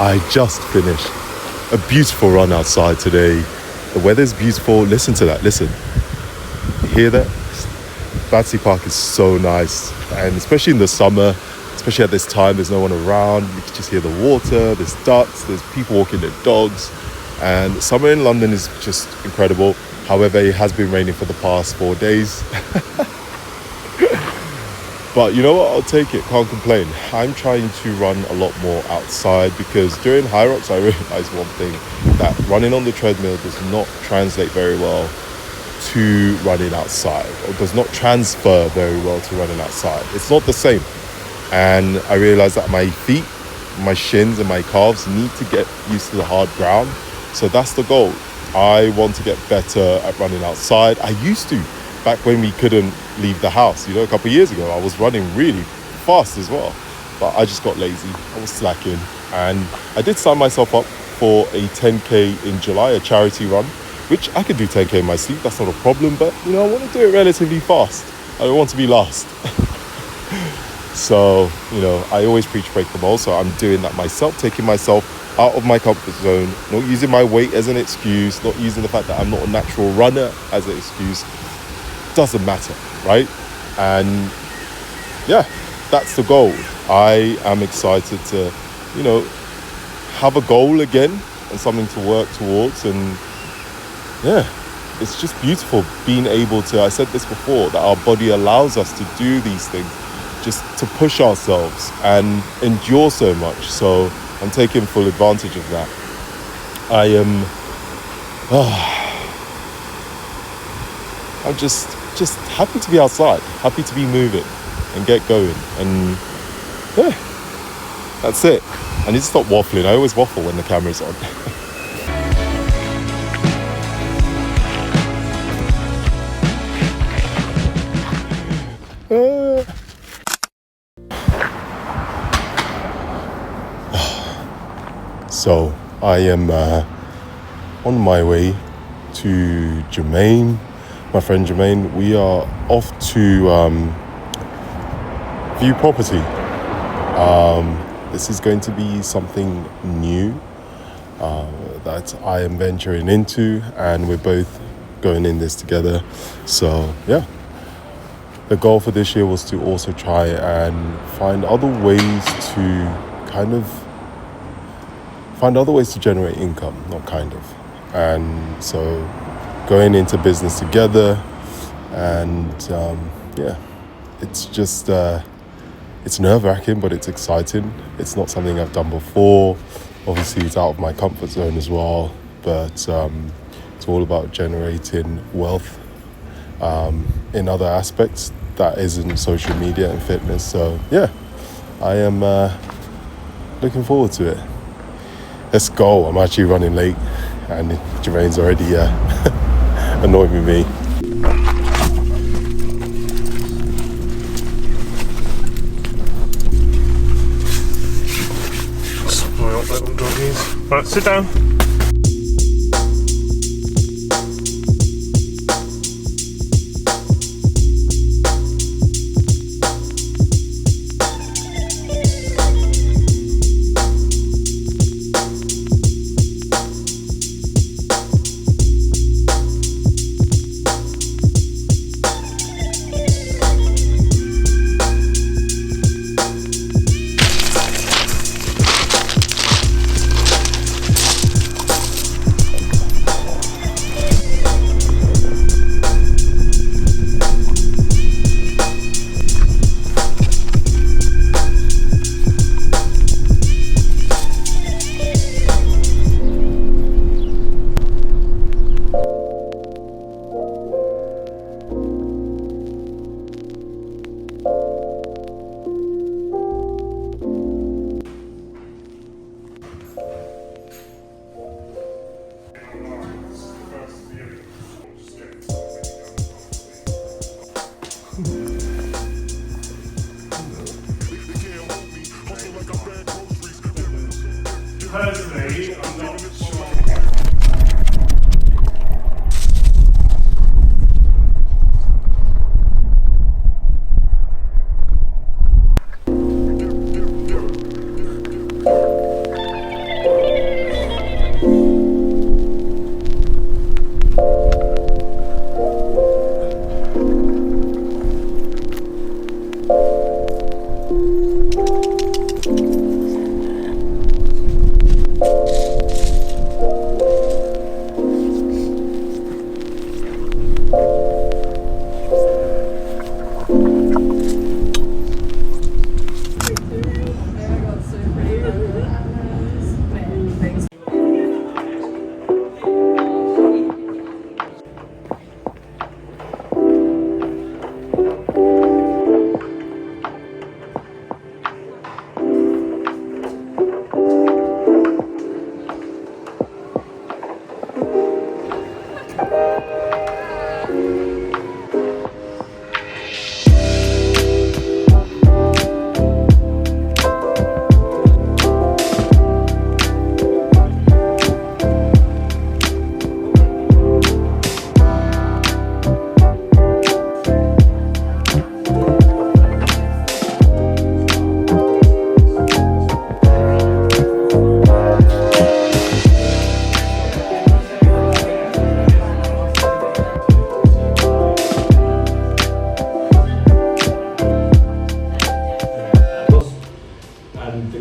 I just finished a beautiful run outside today. The weather's beautiful. Listen to that. Listen. You hear that? Battersea Park is so nice. And especially in the summer, especially at this time, there's no one around. You can just hear the water, there's ducks, there's people walking their dogs. And summer in London is just incredible. However, it has been raining for the past 4 days. But you know what? I'll take it. Can't complain. I'm trying to run a lot more outside because during High Rocks, I realized one thing, that running on the treadmill does not translate very well to running outside, or does not transfer very well to running outside. It's not the same. And I realized that my feet, my shins and my calves need to get used to the hard ground. So that's the goal. I want to get better at running outside. I used to, back when we couldn't leave the house. You know, a couple of years ago, I was running really fast as well. But I just got lazy. I was slacking. And I did sign myself up for a 10K in July, a charity run, which I could do 10K in my sleep. That's not a problem. But, you know, I want to do it relatively fast. I don't want to be last. So, you know, I always preach break the mold. So I'm doing that myself, taking myself out of my comfort zone, not using my weight as an excuse, not using the fact that I'm not a natural runner as an excuse. Doesn't matter, right? And yeah, that's the goal. I am excited to, you know, have a goal again and something to work towards. And yeah, it's just beautiful being able to, I said this before, that our body allows us to do these things, just to push ourselves and endure so much. So I'm taking full advantage of that. I am I'm just happy to be outside, happy to be moving and get going. And yeah, that's it. I need to stop waffling. I always waffle when the camera's on. So I am on my way to Jermaine, my friend Jermaine. We are off to view property. This is going to be something new that I am venturing into, and we're both going in this together. So yeah, the goal for this year was to also try and find other ways to generate income, and so going into business together. And yeah, it's just it's nerve-wracking, but it's exciting. It's not something I've done before. Obviously it's out of my comfort zone as well, but it's all about generating wealth in other aspects that isn't social media and fitness. So yeah, I am looking forward to it. Let's go. I'm actually running late and Jermaine's already annoyed with me. My little doggies. Right, sit down.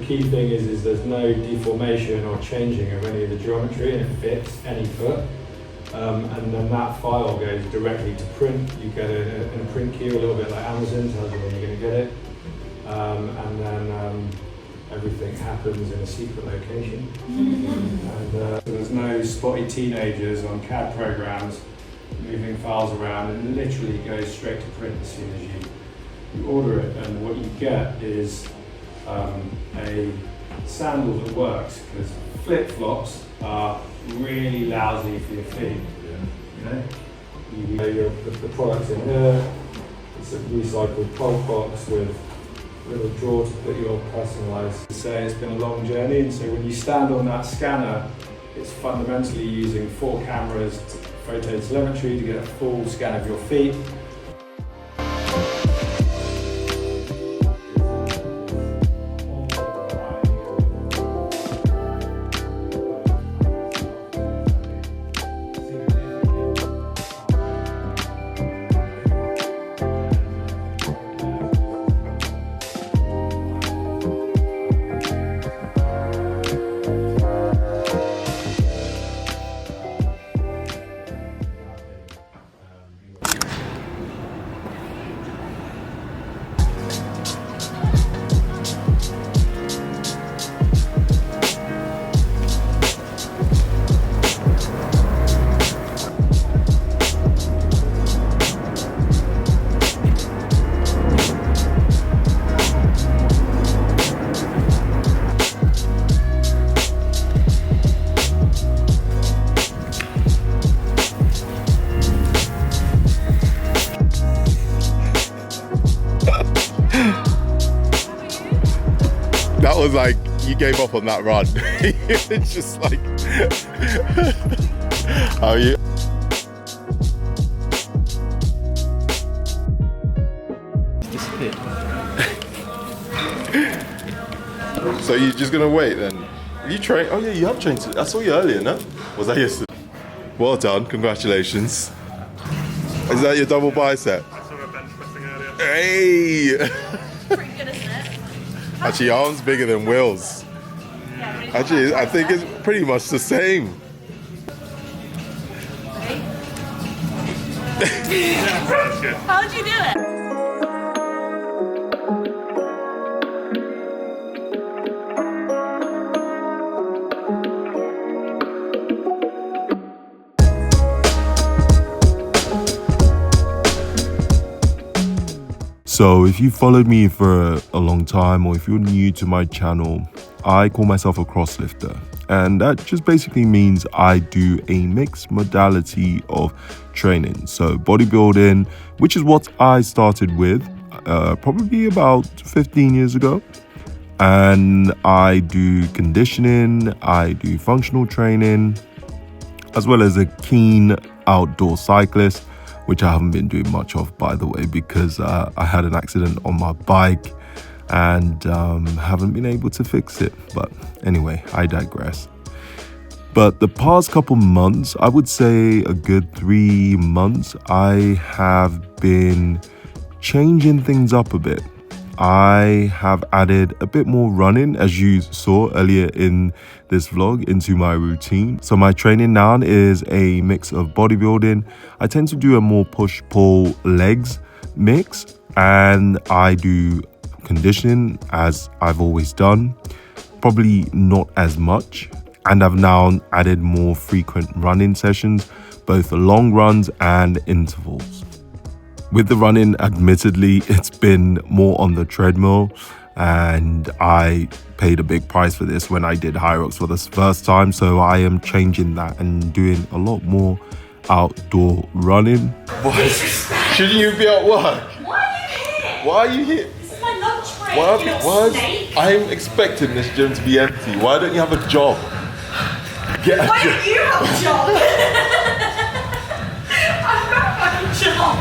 Key thing is there's no deformation or changing of any of the geometry, and it fits any foot. And then that file goes directly to print. You get it in a print queue, a little bit like Amazon, tells you when you're going to get it. And then everything happens in a secret location. And there's no spotty teenagers on CAD programs moving files around. It literally goes straight to print as soon as you order it. And what you get is a sandal that works, because flip-flops are really lousy for your feet. You know, the product's in here. It's a recycled pulp box with a little drawer to put your personalised. So it's been a long journey, and so when you stand on that scanner, it's fundamentally using 4 cameras, photo telemetry to get a full scan of your feet. That was like, you gave up on that run. It's just like, how are you? So you're just gonna wait then? You train? Oh yeah, you have trained. I saw you earlier, no? Was that yesterday? Well done, congratulations. Is that your double bicep? I saw a bench pressing earlier. Hey! Pretty good, isn't it? Actually, your arm's bigger than Will's. Actually, I think it's pretty much the same. That's good. How'd you do it? So if you followed me for a long time, or if you're new to my channel, I call myself a crosslifter. And that just basically means I do a mixed modality of training. So bodybuilding, which is what I started with probably about 15 years ago. And I do conditioning, I do functional training, as well as a keen outdoor cyclist, which I haven't been doing much of, by the way, because I had an accident on my bike and haven't been able to fix it. But anyway, I digress. But the past couple months, I would say a good 3 months, I have been changing things up a bit. I have added a bit more running, as you saw earlier in this vlog, into my routine. So my training now is a mix of bodybuilding. I tend to do a more push-pull legs mix, and I do conditioning as I've always done, probably not as much. And I've now added more frequent running sessions, both long runs and intervals. With the running, admittedly, it's been more on the treadmill, and I paid a big price for this when I did Hyrox for the first time. So I am changing that and doing a lot more outdoor running. Shouldn't you be at work? Why are you here? Why are you here? This is my lunch break, Why, you little why snake. I'm expecting this gym to be empty. Why don't you have a job? Get a Why job. don't you have a job? I've got a fucking job.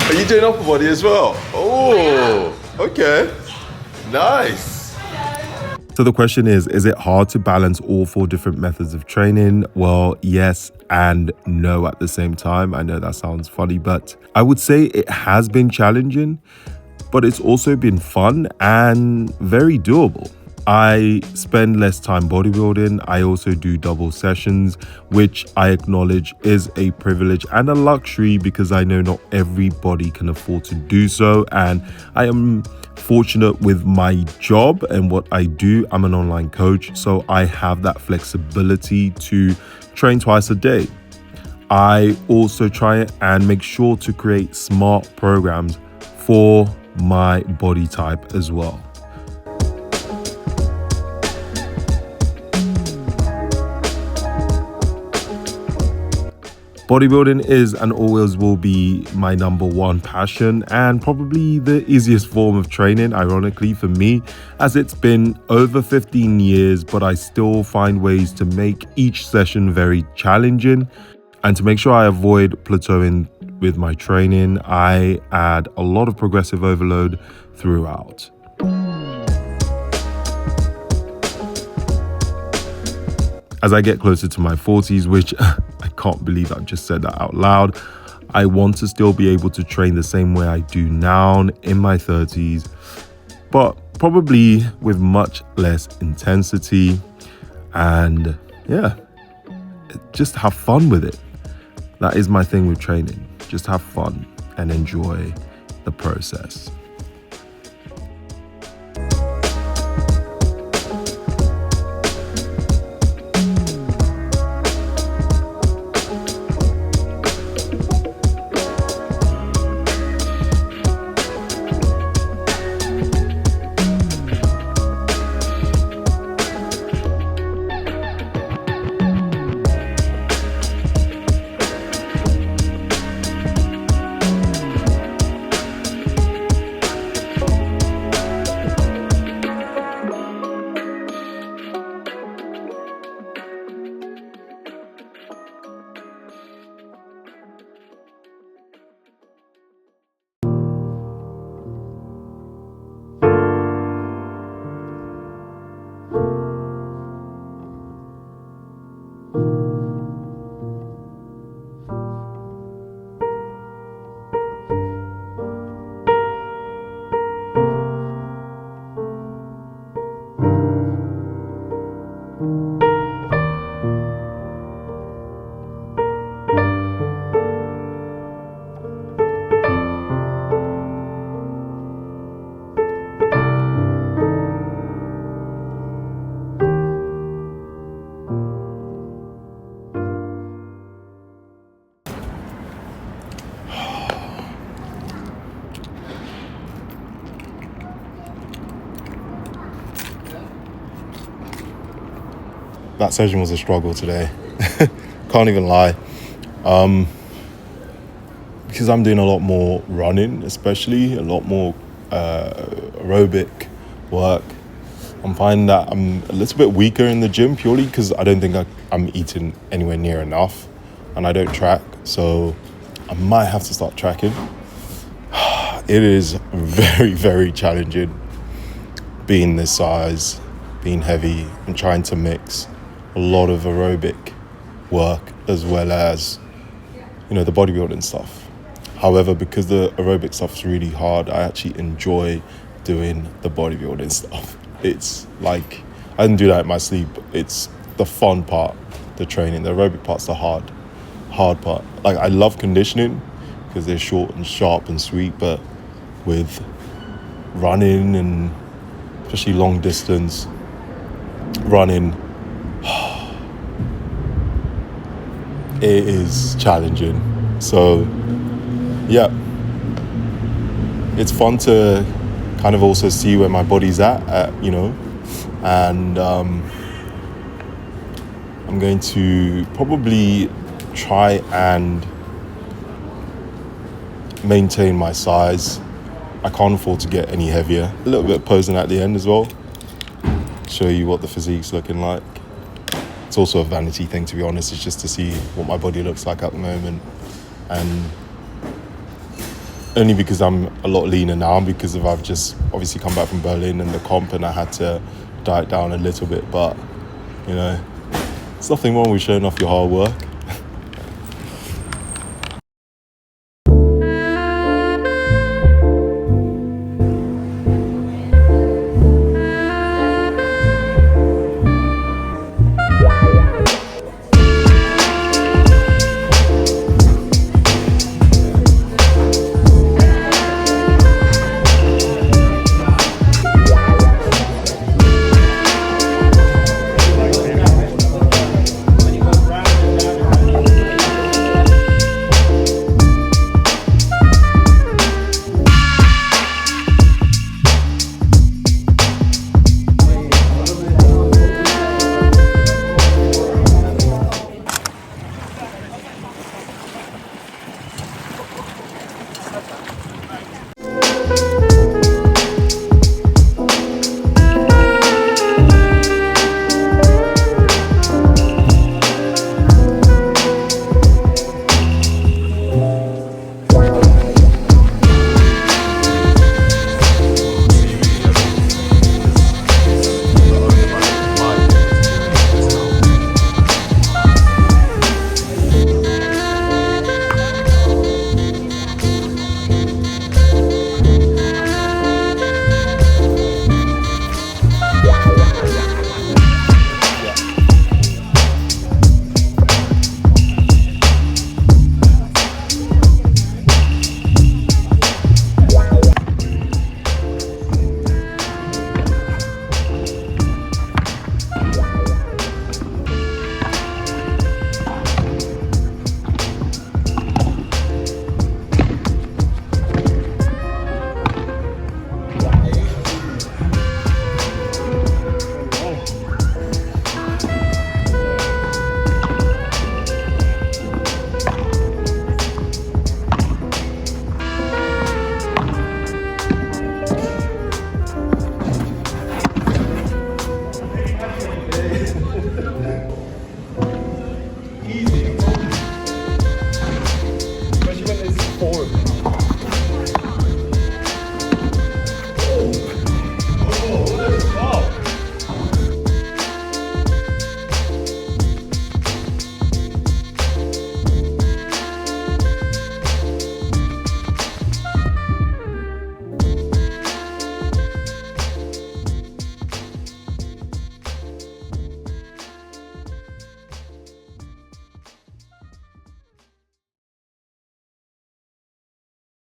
Are you doing upper body as well? Oh, okay. Nice. So the question is it hard to balance all 4 different methods of training? Well, yes and no at the same time. I know that sounds funny, but I would say it has been challenging, but it's also been fun and very doable. I spend less time bodybuilding. I also do double sessions, which I acknowledge is a privilege and a luxury because I know not everybody can afford to do so. And I am fortunate with my job and what I do. I'm an online coach, so I have that flexibility to train twice a day. I also try and make sure to create smart programs for my body type as well. Bodybuilding is and always will be my number 1 passion and probably the easiest form of training, ironically for me, as it's been over 15 years, but I still find ways to make each session very challenging. And to make sure I avoid plateauing with my training, I add a lot of progressive overload throughout. As I get closer to my 40s, which I can't believe I've just said that out loud, I want to still be able to train the same way I do now in my 30s, but probably with much less intensity and just have fun with it. That is my thing with training. Just have fun and enjoy the process. That session was a struggle today. Can't even lie. Because I'm doing a lot more running, especially a lot more aerobic work. I'm finding that I'm a little bit weaker in the gym purely because I don't think I'm eating anywhere near enough and I don't track. So I might have to start tracking. It is very, very challenging being this size, being heavy and trying to mix a lot of aerobic work as well as, the bodybuilding stuff. However, because the aerobic stuff is really hard, I actually enjoy doing the bodybuilding stuff. It's like, I didn't do that in my sleep. It's the fun part, the training. The aerobic part's the hard part. Like, I love conditioning because they're short and sharp and sweet, but with running and especially long distance running, it is challenging. So yeah, it's fun to kind of also see where my body's at, and I'm going to probably try and maintain my size. I can't afford to get any heavier. A little bit of posing at the end as well. Show you what the physique's looking like. It's also a vanity thing, to be honest. It's just to see what my body looks like at the moment. And only because I'm a lot leaner now, because I've just obviously come back from Berlin and the comp, and I had to diet down a little bit. But, you know, it's nothing wrong with showing off your hard work.